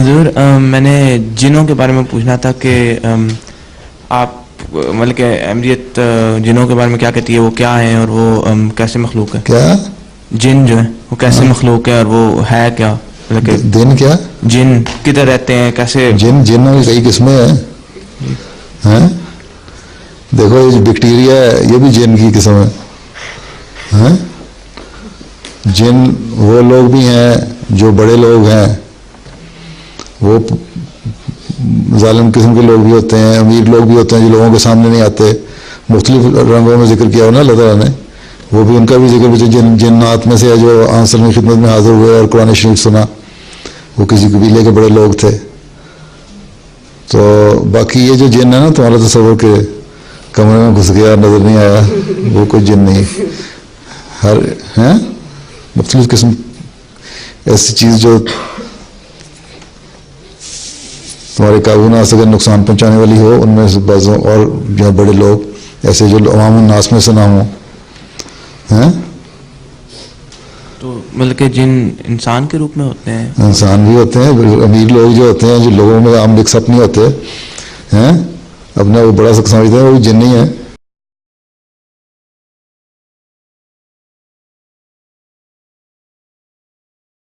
حضور میں نے جنوں کے بارے میں پوچھنا تھا کہ آپ مطلب کہ احمدیت جنوں کے بارے میں کیا کہتی ہے, وہ کیا ہیں اور وہ کیسے مخلوق ہے؟ کیا جن جو ہے وہ کیسے مخلوق ہے اور وہ ہے کیا؟ مطلب کہ دن کیا جن کدھر رہتے ہیں, کیسے؟ جنوں کی کئی قسمیں ہیں. دیکھو یہ جو بیکٹیریا ہے یہ بھی جن کی قسم ہے. جن وہ لوگ بھی ہیں جو بڑے لوگ ہیں, وہ ظالم قسم کے لوگ بھی ہوتے ہیں, امیر لوگ بھی ہوتے ہیں جو لوگوں کے سامنے نہیں آتے. مختلف رنگوں میں ذکر کیا ہو نا اللہ تعالیٰ نے, وہ بھی ان کا بھی ذکر بھی جنات میں سے ہے جو آنسر میں خدمت میں حاضر ہوئے اور قرآن شریف سنا. وہ کسی قبیلے کے بڑے لوگ تھے. تو باقی یہ جو جن ہے نا تمہارا تصور کہ کمرے میں گھس گیا نظر نہیں آیا, وہ کوئی جن نہیں. ہر ہیں مختلف قسم ایسی چیز جو تمہارے قابو نہ آ سکے, نقصان پہنچانے والی ہو, ان میں سے بعضوں اور جو بڑے لوگ ایسے جو عوام الناس میں سے نہ ہوں. تو مطلب کہ جن انسان کے روپ میں ہوتے ہیں؟ انسان بھی ہوتے ہیں. امیر لوگ جو ہوتے ہیں جو لوگوں میں عام مکس اپ نہیں ہوتے ہیں, اپنا وہ بڑا سا سمجھتے ہیں, وہ جن نہیں ہے.